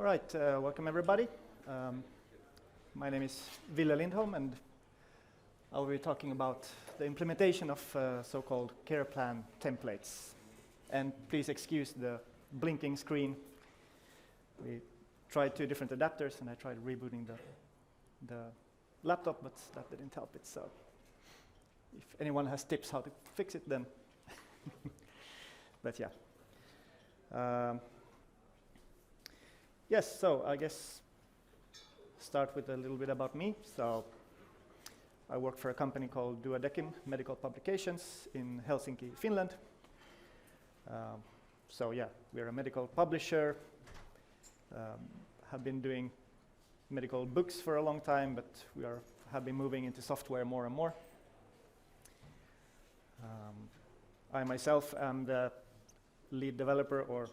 All right, welcome everybody. My name is Ville Lindholm, and I'll be talking about the implementation of so-called CarePlan templates. And please excuse the blinking screen. We tried 2 different adapters, and I tried rebooting the laptop, but that didn't help it. So if anyone has tips how to fix it, then but yeah. Yes, so I guess start with a little bit about me. So I work for a company called Duodecim Medical Publications in Helsinki, Finland. So yeah, we're a medical publisher. Have been doing medical books for a long time, but we have been moving into software more and more. I myself am the lead developer, or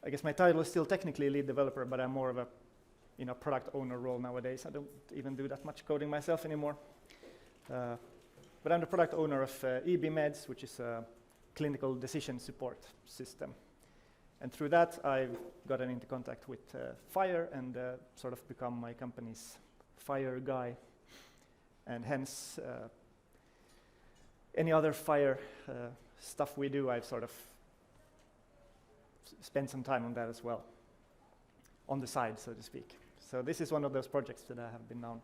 I guess my title is still technically lead developer, but I'm more of a product owner role nowadays. I don't even do that much coding myself anymore. But I'm the product owner of EBMeds, which is a clinical decision support system. And through that, I've gotten into contact with FHIR and sort of become my company's FHIR guy. And hence, any other FHIR stuff we do, I've sort of spent some time on that as well, on the side, so to speak. So this is one of those projects that I have been now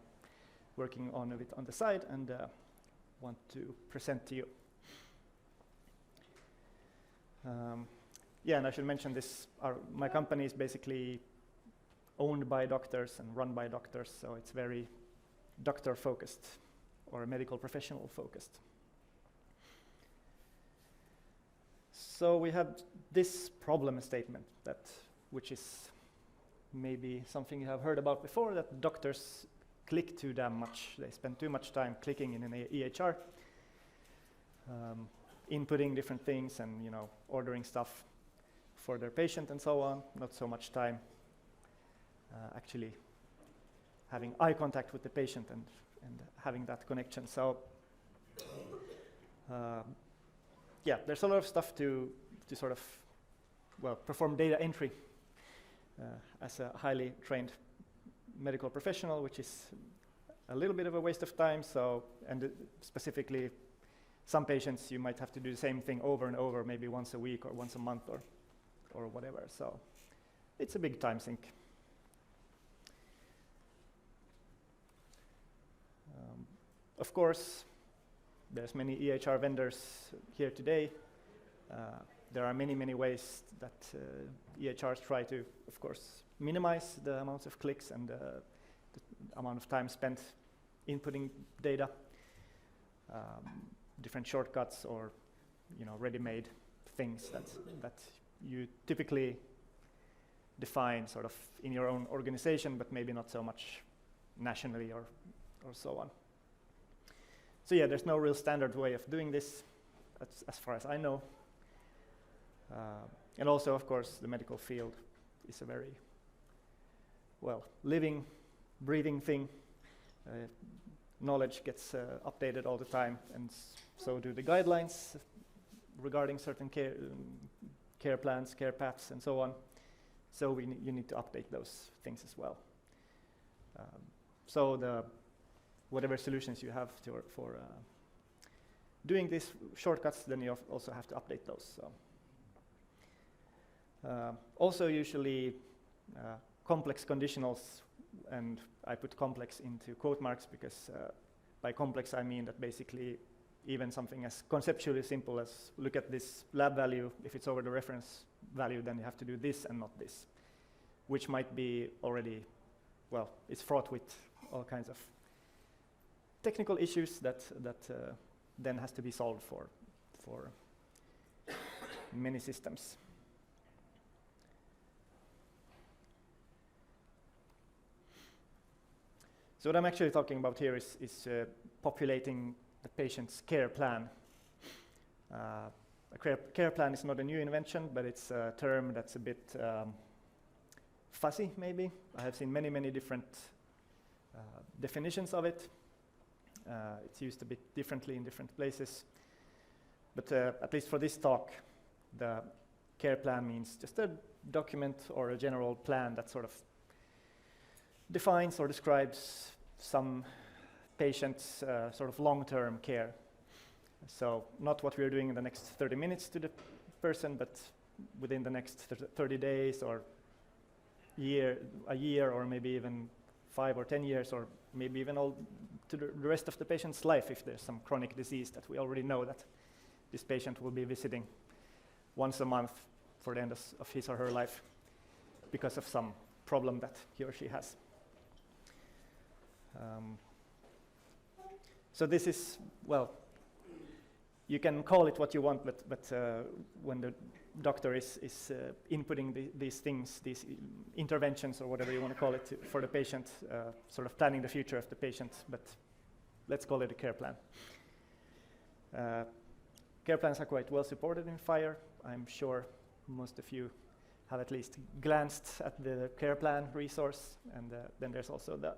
working on a bit on the side and want to present to you. Yeah, and I should mention this, my company is basically owned by doctors and run by doctors, so it's very doctor-focused or medical professional-focused. So we have this problem statement, which is maybe something you have heard about before, that doctors click too damn much. They spend too much time clicking in an EHR, inputting different things and ordering stuff for their patient and so on. Not so much time actually having eye contact with the patient and having that connection. So yeah, there's a lot of stuff to sort of, perform data entry as a highly trained medical professional, which is a little bit of a waste of time. So, and specifically, some patients you might have to do the same thing over and over, maybe once a week or once a month or whatever. So, it's a big time sink. Of course, there's many EHR vendors here today. There are many, many ways that EHRs try to, of course, minimize the amounts of clicks and the amount of time spent inputting data. Different shortcuts or, ready-made things that you typically define sort of in your own organization, but maybe not so much nationally or so on. So yeah, there's no real standard way of doing this, as far as I know. And also, of course, the medical field is a very, living, breathing thing. Knowledge gets updated all the time, and so do the guidelines regarding certain care plans, care paths, and so on. So you need to update those things as well. So whatever solutions you have for doing these shortcuts, then you also have to update those. So. Also, usually complex conditionals, and I put complex into quote marks because by complex I mean that basically even something as conceptually simple as look at this lab value, if it's over the reference value, then you have to do this and not this, which might be already, it's fraught with all kinds of technical issues that then has to be solved for many systems. So what I'm actually talking about here is populating the patient's care plan. A care plan is not a new invention, but it's a term that's a bit fuzzy, maybe. I have seen many, many different definitions of it. It's used a bit differently in different places. But at least for this talk, the care plan means just a document or a general plan that sort of defines or describes some patient's sort of long-term care. So not what we're doing in the next 30 minutes to the person, but within the next 30 days or a year, or maybe even 5 or 10 years, or maybe even all to the rest of the patient's life if there's some chronic disease that we already know that this patient will be visiting once a month for the end of his or her life because of some problem that he or she has. So this is, well, you can call it what you want, but when the doctor is inputting these things, these interventions or whatever you want to call it for the patient, sort of planning the future of the patient, but let's call it a care plan. Care plans are quite well supported in FHIR. I'm sure most of you have at least glanced at the CarePlan resource, and then there's also the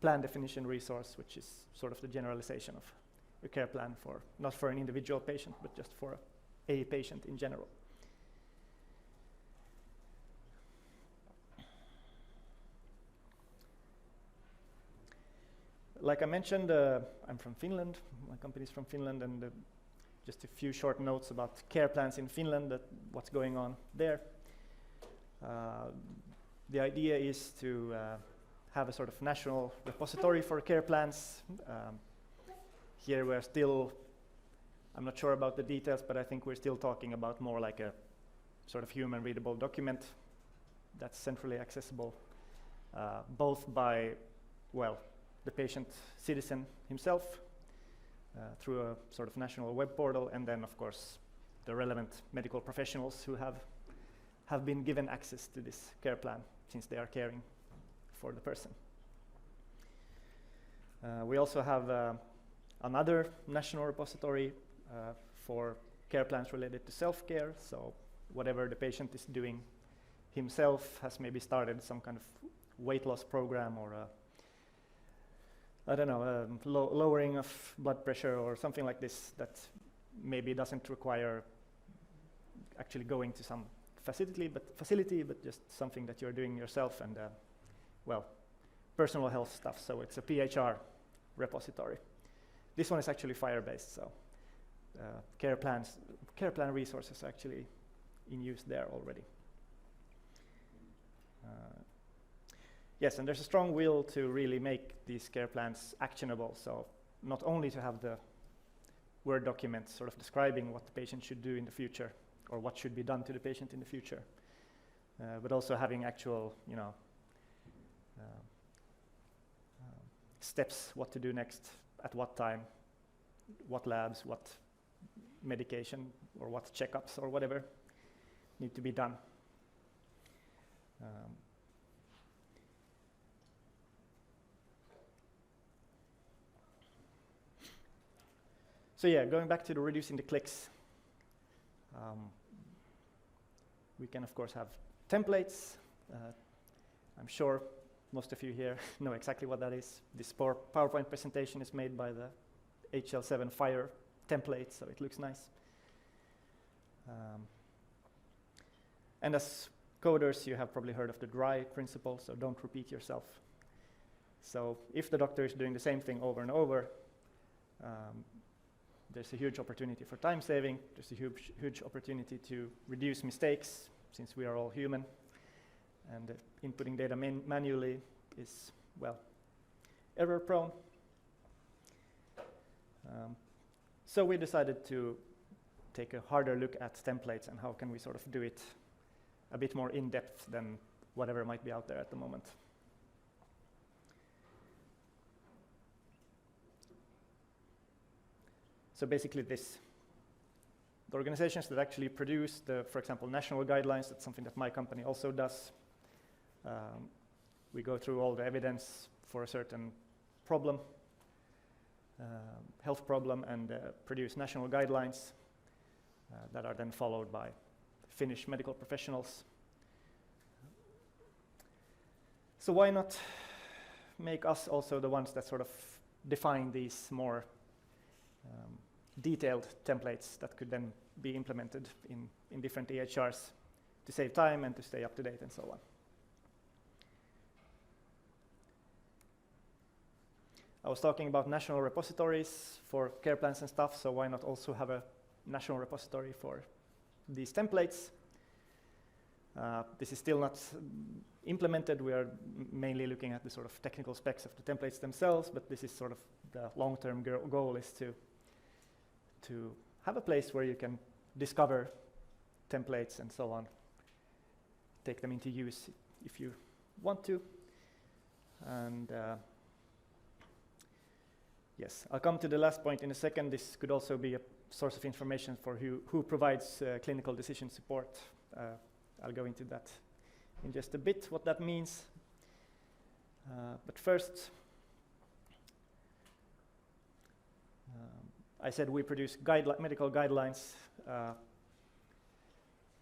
PlanDefinition resource, which is sort of the generalization of a care plan for, not for an individual patient, but just for a patient in general. Like I mentioned, I'm from Finland, my company's from Finland, and just a few short notes about care plans in Finland, what's going on there. The idea is to have a sort of national repository for care plans. Here we're still, I'm not sure about the details, but I think we're still talking about more like a sort of human readable document that's centrally accessible, both by, well, the patient citizen himself through a sort of national web portal, and then of course the relevant medical professionals who have been given access to this care plan since they are caring for the person. We also have another national repository for care plans related to self-care, so whatever the patient is doing himself, has maybe started some kind of weight loss program or I don't know, lowering of blood pressure or something like this that maybe doesn't require actually going to some facility, but just something that you're doing yourself, and well, personal health stuff. So it's a PHR repository. This one is actually FHIR-based, so care plan resources are actually in use there already. Yes, and there's a strong will to really make these care plans actionable. So not only to have the Word document sort of describing what the patient should do in the future or what should be done to the patient in the future, but also having actual, you know, steps, what to do next, at what time, what labs, what medication, or what checkups or whatever need to be done. So yeah, going back to the reducing the clicks, we can of course have templates. I'm sure most of you here know exactly what that is. This PowerPoint presentation is made by the HL7 FHIR template, so it looks nice. And as coders, you have probably heard of the DRY principle, so don't repeat yourself. So if the doctor is doing the same thing over and over, there's a huge opportunity for time saving. There's a huge opportunity to reduce mistakes, since we are all human. And inputting data manually is, well, error prone. So we decided to take a harder look at templates and how can we sort of do it a bit more in depth than whatever might be out there at the moment. So basically the organizations that actually produce the, for example, national guidelines, that's something that my company also does. We go through all the evidence for a certain problem, health problem, and produce national guidelines that are then followed by Finnish medical professionals. So why not make us also the ones that sort of define these more detailed templates that could then be implemented in different EHRs to save time and to stay up to date and so on. I was talking about national repositories for care plans and stuff, so why not also have a national repository for these templates? This is still not implemented. We are mainly looking at the sort of technical specs of the templates themselves, but this is sort of the long-term goal is to have a place where you can discover templates and so on, take them into use if you want to. And yes, I'll come to the last point in a second. This could also be a source of information for who provides clinical decision support. I'll go into that in just a bit, what that means. But first, I said we produce medical guidelines.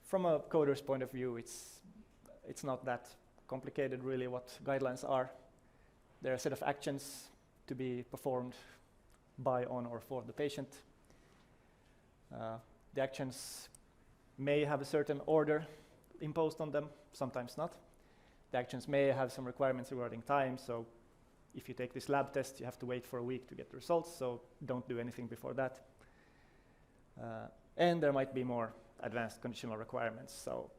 From a coder's point of view, it's not that complicated really what guidelines are. They're a set of actions to be performed by, on, or for the patient. The actions may have a certain order imposed on them, sometimes not. The actions may have some requirements regarding time, so if you take this lab test, you have to wait for a week to get the results, so don't do anything before that. And there might be more advanced conditional requirements, so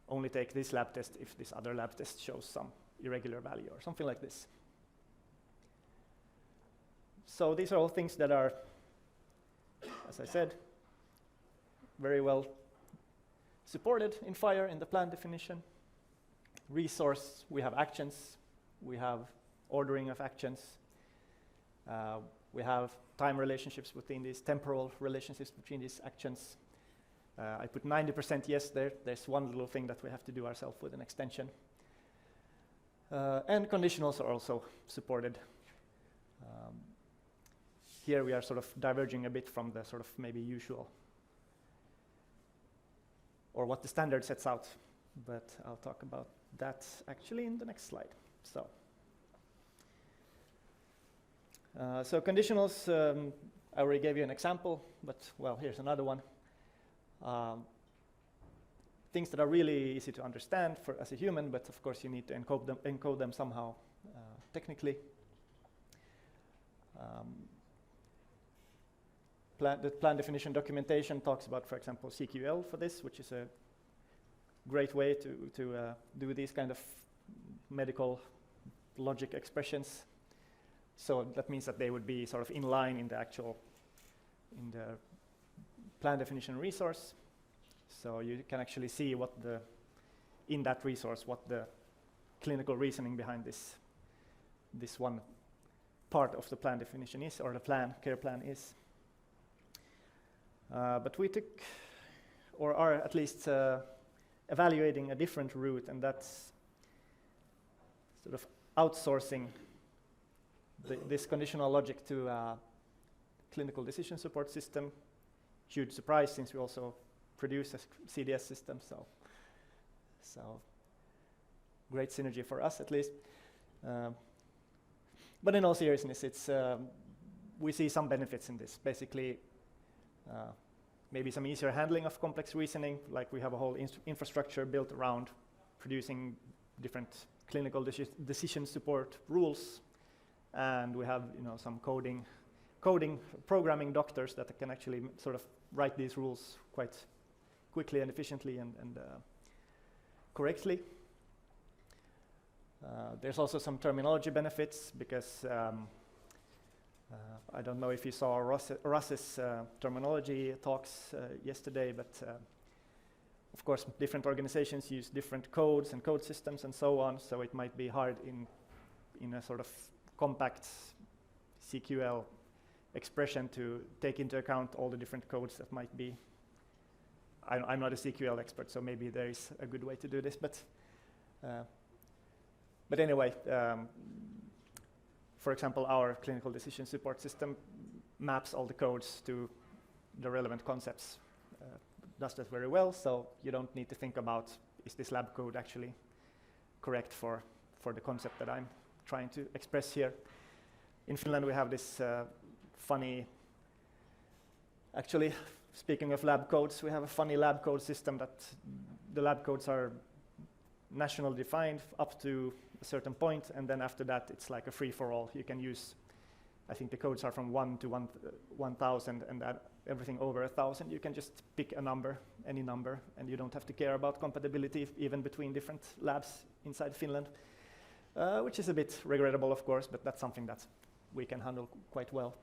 only take this lab test if this other lab test shows some irregular value or something like this. So these are all things that are, as I said, very well supported in FHIR in the plan definition. Resource, we have actions, we have ordering of actions, we have time relationships within these, temporal relationships between these actions. I put 90% yes there. There's one little thing that we have to do ourselves with an extension. And conditionals are also supported. Here we are sort of diverging a bit from the sort of maybe usual or what the standard sets out, but I'll talk about that actually in the next slide. So conditionals, I already gave you an example, but well, here's another one. Things that are really easy to understand as a human, but of course you need to encode them somehow technically. The plan definition documentation talks about, for example, CQL for this, which is a great way to do these kind of medical logic expressions. So that means that they would be sort of in line in the plan definition resource. So you can actually see in that resource what the clinical reasoning behind this one part of the plan definition is, or the care plan is. But we took, or are at least evaluating a different route, and that's sort of outsourcing this conditional logic to a clinical decision support system. Huge surprise, since we also produce a CDS system, so great synergy for us at least. But in all seriousness, we see some benefits in this. Basically, maybe some easier handling of complex reasoning, like we have a whole infrastructure built around producing different clinical decision support rules, and we have some programming doctors that can actually sort of write these rules quite quickly and efficiently and correctly. There's also some terminology benefits, because I don't know if you saw Russ's terminology talks yesterday, but of course different organizations use different codes and code systems and so on, so it might be hard in a sort of compact CQL expression to take into account all the different codes that might be. I'm not a CQL expert, so maybe there is a good way to do this, but anyway, for example, our clinical decision support system maps all the codes to the relevant concepts, does that very well, so you don't need to think about, is this lab code actually correct for the concept that I'm trying to express here. In Finland we have this funny, actually speaking of lab codes, we have a funny lab code system that the lab codes are nationally defined up to a certain point, and then after that it's like a free-for-all. You can use, I think the codes are from 1 to 1,000, and that everything over 1,000 you can just pick a number, any number, and you don't have to care about compatibility even between different labs inside Finland, which is a bit regrettable, of course, but that's something that we can handle quite well.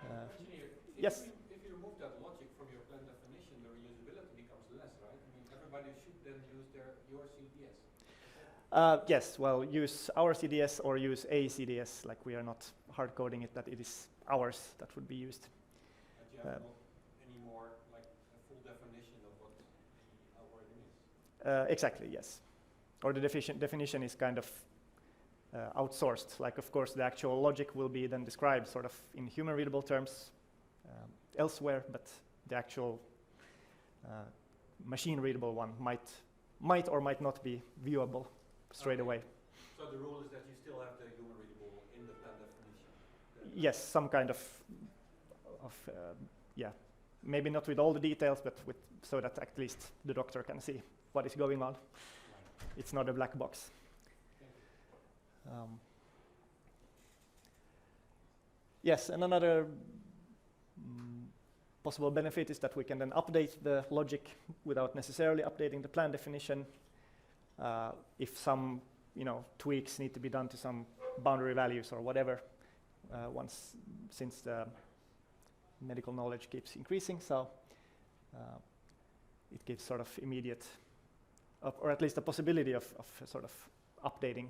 Engineer, yes? If you remove that logic from your plan definition, the reusability becomes less, right? I mean, everybody should then use your CDS. Yes, well, use our CDS or use a CDS, like we are not hard coding it, that it is ours that would be used. But you have not any more, like, a full definition of what the algorithm is? Exactly, yes. Or the definition is kind of outsourced. Like, of course, the actual logic will be then described sort of in human readable terms elsewhere, but the actual machine readable one might or might not be viewable straight away. So the rule is that you still have the human readable in the plan definition? Yes, some kind of yeah, maybe not with all the details, but so that at least the doctor can see what is going on. Right. It's not a black box. Yes, and another possible benefit is that we can then update the logic without necessarily updating the plan definition. If some, tweaks need to be done to some boundary values or whatever, since the medical knowledge keeps increasing, so it gives sort of immediate, or at least a possibility of sort of updating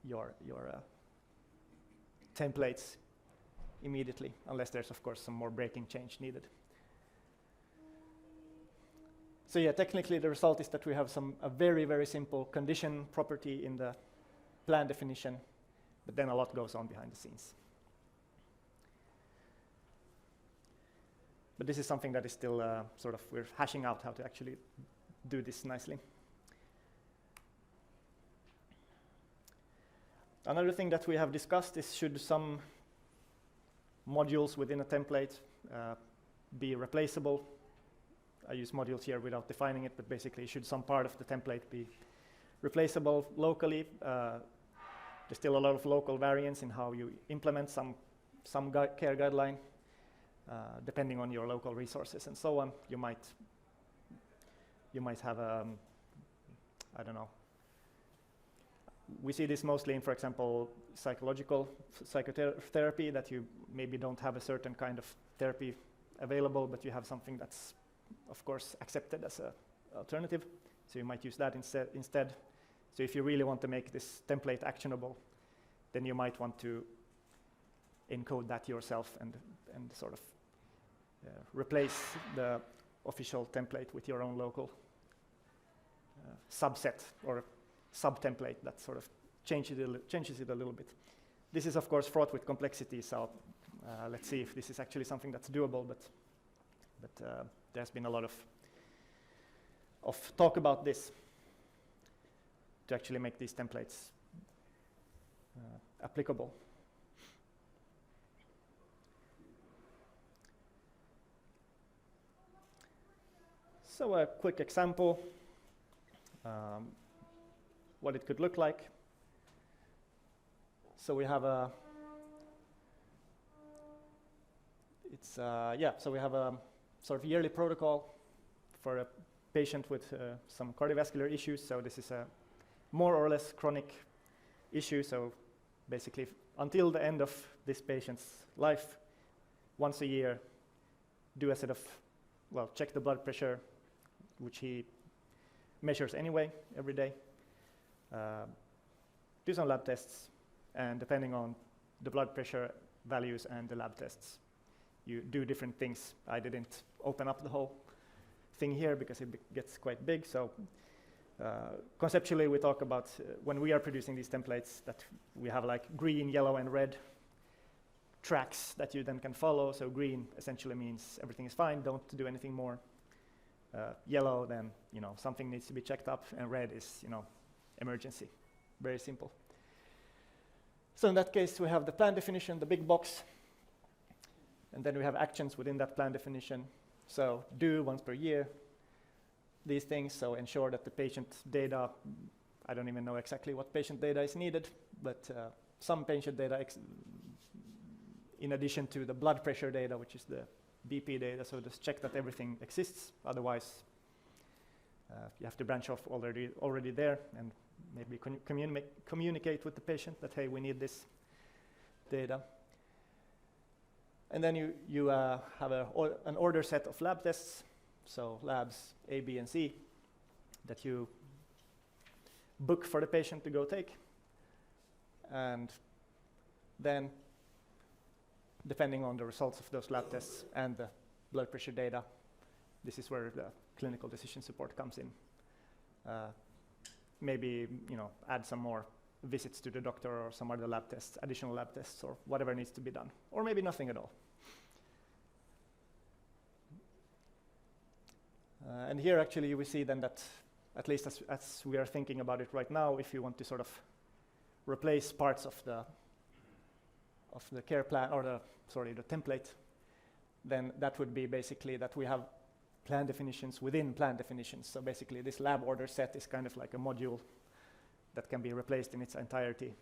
your templates immediately, unless there's of course some more breaking change needed. So yeah, technically the result is that we have a very, very simple condition property in the plan definition, but then a lot goes on behind the scenes. But this is something that is still we're hashing out how to actually do this nicely. Another thing that we have discussed is should some modules within a template be replaceable. I use modules here without defining it, but basically should some part of the template be replaceable locally? There's still a lot of local variance in how you implement some care guideline. Depending on your local resources and so on, you might have I don't know. We see this mostly in, for example, psychotherapy, that you maybe don't have a certain kind of therapy available, but you have something that's, of course, accepted as an alternative. So you might use that instead. So if you really want to make this template actionable, then you might want to encode that yourself and sort of replace the official template with your own local subset or sub-template that sort of changes it a little bit. This is, of course, fraught with complexity, so let's see if this is actually something that's doable, but there's been a lot of talk about this to actually make these templates applicable. So a quick example, what it could look like. So we have so we have a sort of yearly protocol for a patient with some cardiovascular issues. So this is a more or less chronic issue. So basically, until the end of this patient's life, once a year, do a set of, check the blood pressure, which he measures anyway every day, do some lab tests, and depending on the blood pressure values and the lab tests, you do different things. I didn't open up the whole thing here because it gets quite big. So conceptually, we talk about when we are producing these templates that we have like green, yellow, and red tracks that you then can follow. So green essentially means everything is fine, don't do anything more. Yellow, then something needs to be checked up, and red is emergency. Very simple. So in that case, we have the plan definition, the big box, and then we have actions within that plan definition. So do once per year, these things, so ensure that the patient data, I don't even know exactly what patient data is needed, but some patient data in addition to the blood pressure data, which is the BP data, so just check that everything exists. Otherwise, you have to branch off already there and maybe communicate with the patient that, hey, we need this data. And then you have an order set of lab tests, so labs A, B, and C, that you book for the patient to go take. And then, depending on the results of those lab tests and the blood pressure data, this is where the clinical decision support comes in. Maybe, add some more visits to the doctor or some other lab tests, additional lab tests, or whatever needs to be done, or maybe nothing at all. And here actually we see then that, at least as we are thinking about it right now, if you want to sort of replace parts of the care plan, or the template, then that would be basically that we have plan definitions within plan definitions. So basically this lab order set is kind of like a module that can be replaced in its entirety,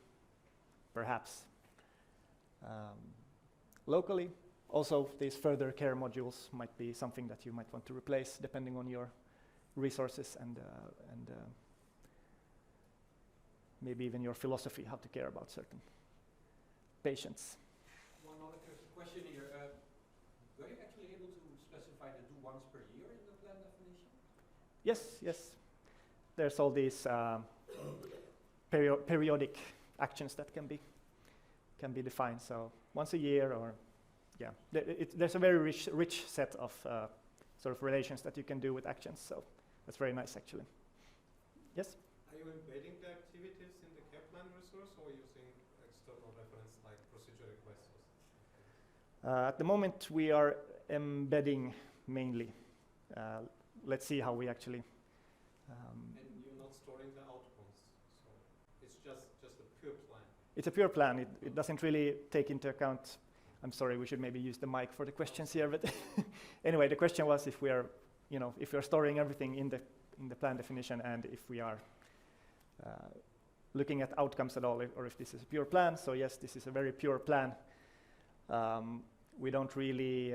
perhaps. Locally, also these further care modules might be something that you might want to replace depending on your resources and maybe even your philosophy, how to care about certain patients. One other question here. Were you actually able to specify the do once per year in the plan definition? Yes. There's all these periodic actions that can be defined. So once a year, or there's a very rich set of sort of relations that you can do with actions. So that's very nice, actually. Yes. Are you embedding the activities in the CarePlan resource, or using external reference like procedure requests? At the moment, we are embedding mainly. Let's see how we actually. And you're not storing the outcomes, so it's just a pure plan. It's a pure plan. It doesn't really take into account. I'm sorry, we should maybe use the mic for the questions here. But anyway, the question was if we are, if we are storing everything in the plan definition, and if we are looking at outcomes at all, or if this is a pure plan. So yes, this is a very pure plan. We don't really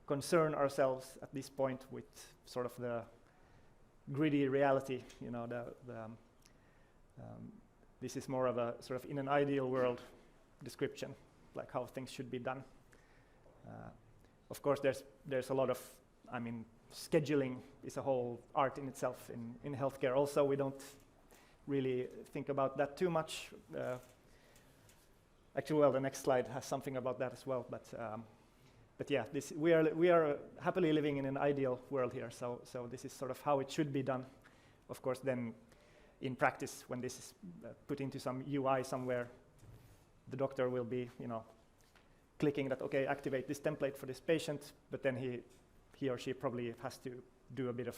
concern ourselves at this point with sort of the gritty reality. This is more of a sort of in an ideal world description, like how things should be done. Of course, there's a lot of, scheduling is a whole art in itself in healthcare. Also, we don't really think about that too much. Actually, well, the next slide has something about that as well. But yeah, we are happily living in an ideal world here. So this is sort of how it should be done. Of course, then in practice, when this is put into some UI somewhere, the doctor will be, clicking that, okay, activate this template for this patient, but then he or she probably has to do a bit of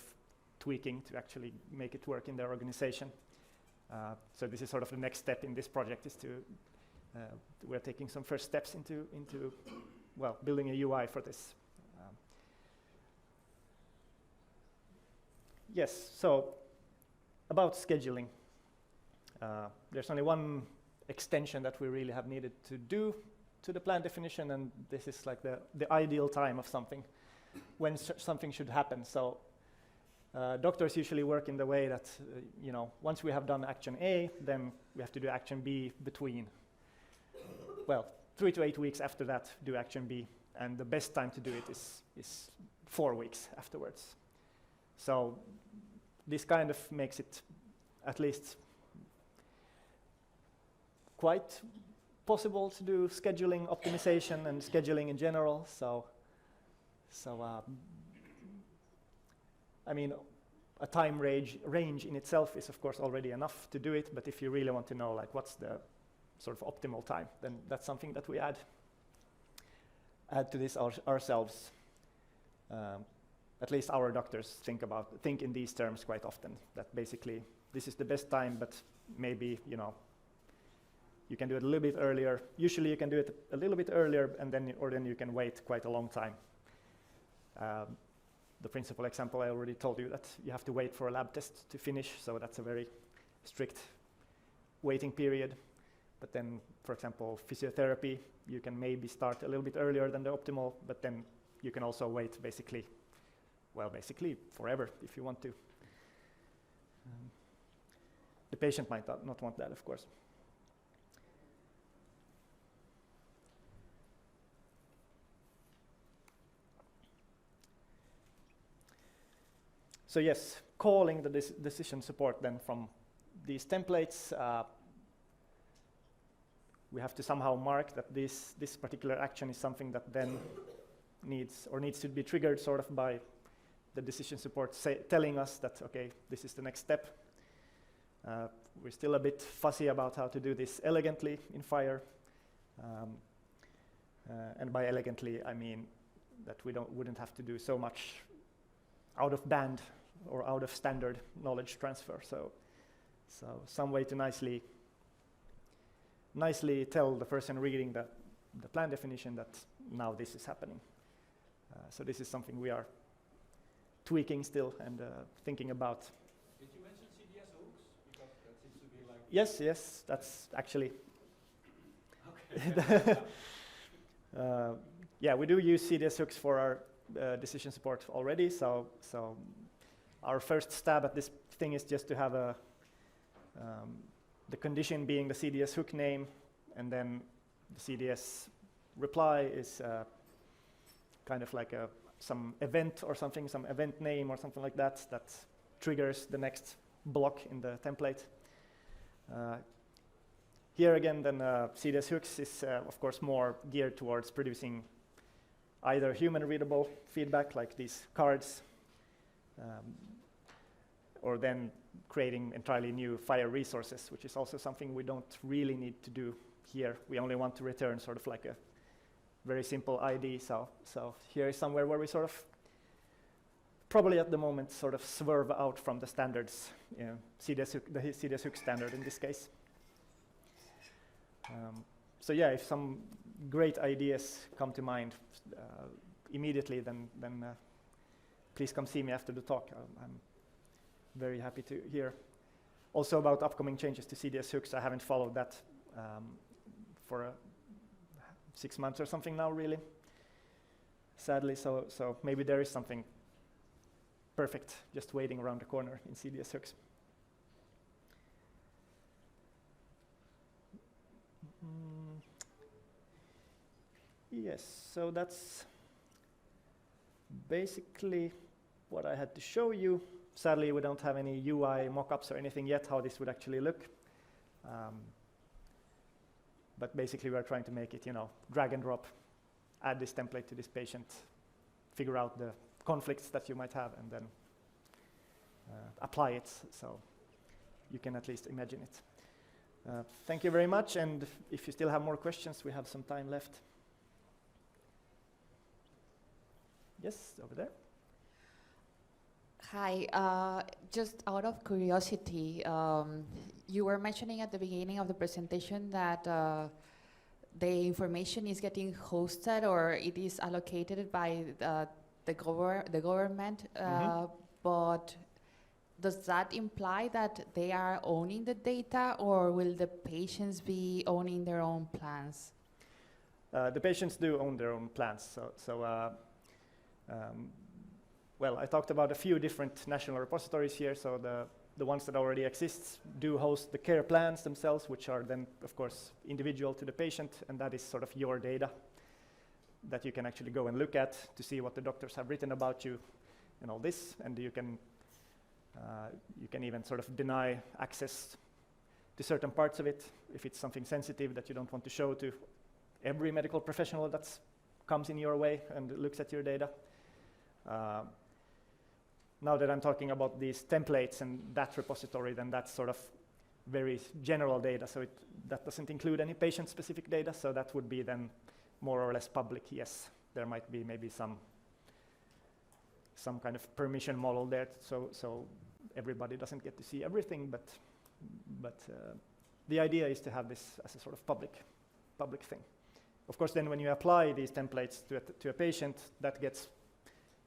tweaking to actually make it work in their organization. So this is sort of the next step in this project, is to we're taking some first steps into building a UI for this. Yes, so about scheduling, there's only one extension that we really have needed to do to the plan definition, and this is like the ideal time of something, when something should happen. So doctors usually work in the way that, once we have done action A, then we have to do action B between. 3 to 8 weeks after that, do action B, and the best time to do it is 4 weeks afterwards. So this kind of makes it at least quite possible to do scheduling optimization and scheduling in general. A time range in itself is of course already enough to do it, but if you really want to know like what's the sort of optimal time, then that's something that we add to this ourselves. At least our doctors think in these terms quite often, that basically this is the best time, but maybe you can do it a little bit earlier. Usually you can do it a little bit earlier, and then you can wait quite a long time. the principal example, I already told you that you have to wait for a lab test to finish, so that's a very strict waiting period. But then, for example, physiotherapy, you can maybe start a little bit earlier than the optimal, but then you can also wait basically forever if you want to. The patient might not want that, of course. So yes, calling the decision support then from these templates, we have to somehow mark that this particular action is something that then needs to be triggered sort of by the decision support telling us that, okay, this is the next step. We're still a bit fussy about how to do this elegantly in FHIR. And by elegantly, I mean that we wouldn't have to do so much out of band or out of standard knowledge transfer. So some way to nicely tell the person reading the plan definition that now this is happening. So this is something we are tweaking still and thinking about. Did you mention CDS hooks? Because that seems to be like... Yes, that's actually... Okay. Yeah, we do use CDS hooks for our decision support already, so our first stab at this thing is just to have the condition being the CDS hook name, and then the CDS reply is kind of like some event or something, some event name or something like that triggers the next block in the template. Here again, then CDS hooks is of course more geared towards producing either human-readable feedback like these cards, or then creating entirely new FHIR resources, which is also something we don't really need to do here. We only want to return sort of like a very simple ID. So here is somewhere where we sort of, probably at the moment, sort of swerve out from the standards, the CDS hook standard in this case. So yeah, if some great ideas come to mind immediately, then please come see me after the talk. I'm very happy to hear. Also about upcoming changes to CDS hooks, I haven't followed that for 6 months or something now, really. Sadly, so maybe there is something perfect just waiting around the corner in CDS hooks. Yes, so that's basically what I had to show you. Sadly, we don't have any UI mockups or anything yet how this would actually look. But basically, we're trying to make it, drag and drop, add this template to this patient, figure out the conflicts that you might have, and then apply it so you can at least imagine it. Thank you very much, and if you still have more questions, we have some time left. Yes, over there. Hi, just out of curiosity, you were mentioning at the beginning of the presentation that the information is getting hosted or it is allocated by the government, but does that imply that they are owning the data, or will the patients be owning their own plans? The patients do own their own plans. Well, I talked about a few different national repositories here. So the ones that already exist do host the care plans themselves, which are then, of course, individual to the patient, and that is sort of your data that you can actually go and look at to see what the doctors have written about you and all this, and you can even sort of deny access to certain parts of it if it's something sensitive that you don't want to show to every medical professional that comes in your way and looks at your data. Now that I'm talking about these templates and that repository, then that's sort of very general data, so that doesn't include any patient-specific data, so that would be then more or less public. Yes, there might be maybe some kind of permission model there, so everybody doesn't get to see everything, but the idea is to have this as a sort of public thing. Of course, then when you apply these templates to a patient, that gets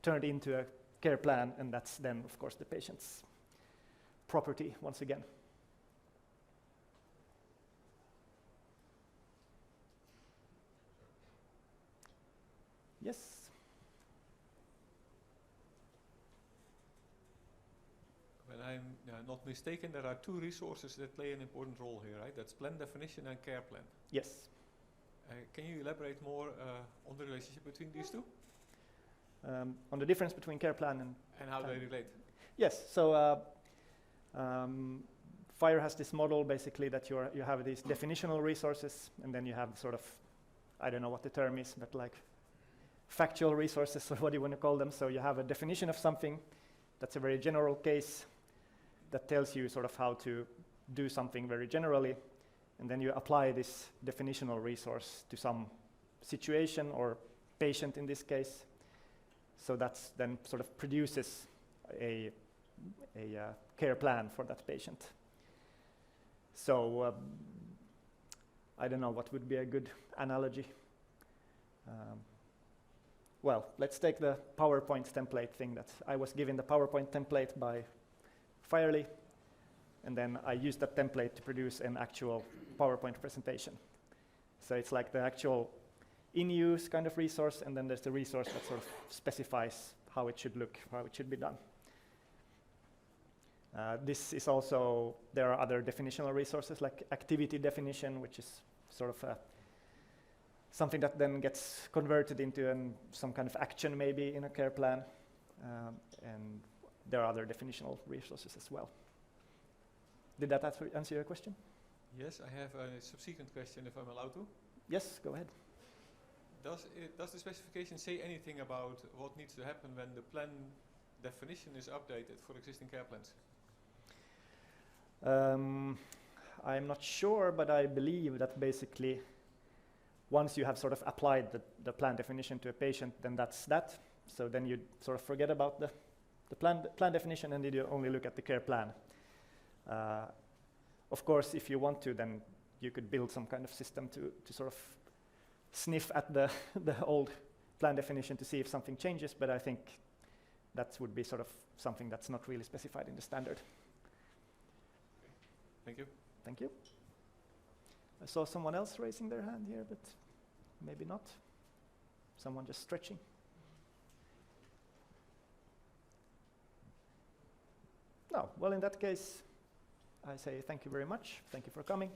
turned into a care plan, and that's then, of course, the patient's property once again. Yes? When I'm not mistaken, there are two resources that play an important role here, right? That's PlanDefinition and CarePlan. Yes. Can you elaborate more on the relationship between these two? On the difference between CarePlan and how they relate? yes, so FHIR has this model basically that you have these definitional resources, and then you have sort of, I don't know what the term is, but like factual resources, or what do you want to call them. So you have a definition of something that's a very general case that tells you sort of how to do something very generally, and then you apply this definitional resource to some situation or patient in this case. So that's then sort of produces a care plan for that patient. So I don't know what would be a good analogy. Well, let's take the PowerPoint template thing that I was given the PowerPoint template by FHIR, and then I used that template to produce an actual PowerPoint presentation. So it's like the actual in-use kind of resource, and then there's the resource that sort of specifies how it should look, how it should be done. This is also, there are other definitional resources like activity definition, which is sort of something that then gets converted into some kind of action maybe in a care plan. And there are other definitional resources as well. Did that answer your question? Yes, I have a subsequent question if I'm allowed to. Yes, go ahead. Does the specification say anything about what needs to happen when the plan definition is updated for existing care plans? I'm not sure, but I believe that basically once you have sort of applied the plan definition to a patient, then that's that. So then you sort of forget about the plan definition, and then you only look at the care plan. Of course, if you want to, then you could build some kind of system to sort of sniff at the old plan definition to see if something changes, but I think that would be sort of something that's not really specified in the standard. Thank you. Thank you. I saw someone else raising their hand here, but maybe not. Someone just stretching. No, well, in that case, I say thank you very much. Thank you for coming.